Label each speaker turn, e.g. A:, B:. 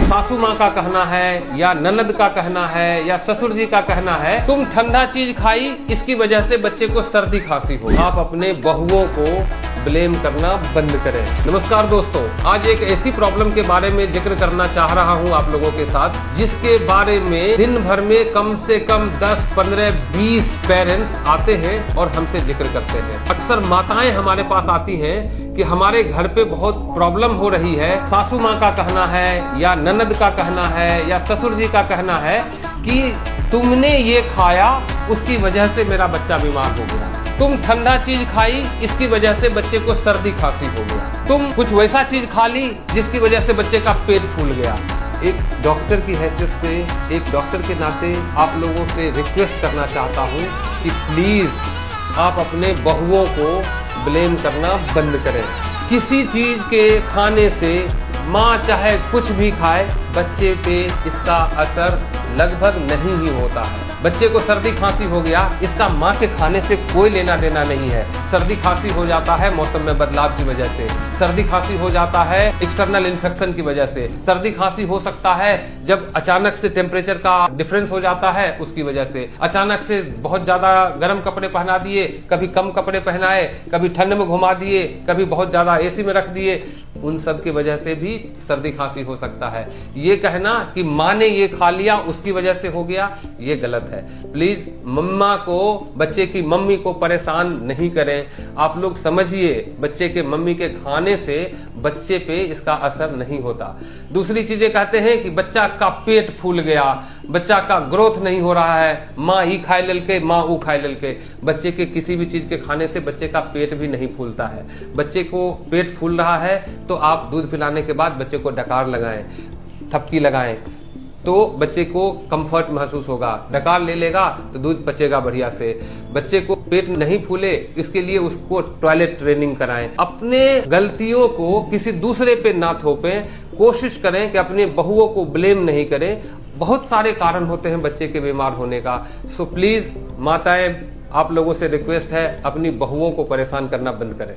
A: सासू माँ का कहना है या ननद का कहना है या ससुर जी का कहना है, तुम ठंडा चीज खाई इसकी वजह से बच्चे को सर्दी खांसी हो। आप अपने बहुओं को ब्लेम करना बंद करें। नमस्कार दोस्तों, आज एक ऐसी प्रॉब्लम के बारे में जिक्र करना चाह रहा हूं आप लोगों के साथ, जिसके बारे में दिन भर में कम से कम 10, 15, 20 पेरेंट्स आते हैं और हमसे जिक्र करते हैं। अक्सर माताएं हमारे पास आती हैं कि हमारे घर पे बहुत प्रॉब्लम हो रही है। सासू माँ का कहना है या ननद का कहना है या ससुर जी का कहना है कि तुमने ये खाया उसकी वजह से मेरा बच्चा बीमार हो गया, तुम ठंडा चीज खाई इसकी वजह से बच्चे को सर्दी खांसी हो गया, तुम कुछ वैसा चीज खा ली जिसकी वजह से बच्चे का पेट फूल गया। एक डॉक्टर की हैसियत से, एक डॉक्टर के नाते आप लोगों से रिक्वेस्ट करना चाहता हूँ कि प्लीज आप अपने बहुओं को ब्लेम करना बंद करें। किसी चीज के खाने से माँ चाहे कुछ भी खाए, बच्चे पे इसका असर लगभग नहीं ही होता है। बच्चे को सर्दी खांसी हो गया, इसका माँ के खाने से कोई लेना देना नहीं है। सर्दी खांसी हो जाता है मौसम में बदलाव की वजह से, सर्दी खांसी हो जाता है एक्सटर्नल इन्फेक्शन की वजह से, सर्दी खांसी हो सकता है जब अचानक से टेम्परेचर का डिफरेंस हो जाता है उसकी वजह से, अचानक से बहुत ज्यादा गर्म कपड़े पहना दिए, कभी कम कपड़े पहनाए, कभी ठंड में घुमा दिए, कभी बहुत ज्यादा एसी में रख दिए, उन सब की वजह से भी सर्दी खांसी हो सकता है। ये कहना कि माँ ने ये खा लिया उसकी वजह से हो गया, ये गलत है। प्लीज मम्मा को, बच्चे की मम्मी को परेशान नहीं करें। आप लोग समझिए, बच्चे के मम्मी के खाने से बच्चे पे इसका असर नहीं होता। दूसरी चीजें कहते हैं कि बच्चा का पेट फूल गया, बच्चा का ग्रोथ नहीं हो रहा है, माँ ई खाए ललके, माँ ऊ खाए ललके। बच्चे के किसी भी चीज के खाने से बच्चे का पेट भी नहीं फूलता है। बच्चे को पेट फूल रहा है तो आप दूध पिलाने के बाद बच्चे को डकार लगाएं, थपकी लगाएं, तो बच्चे को कंफर्ट महसूस होगा। डकार ले लेगा तो दूध पचेगा बढ़िया से। बच्चे को पेट नहीं फूले इसके लिए उसको टॉयलेट ट्रेनिंग कराएं। अपने गलतियों को किसी दूसरे पे ना थोपें। कोशिश करें कि अपने बहुओं को ब्लेम नहीं करें। बहुत सारे कारण होते हैं बच्चे के बीमार होने का। सो प्लीज माताएं, आप लोगों से रिक्वेस्ट है, अपनी बहुओं को परेशान करना बंद करें।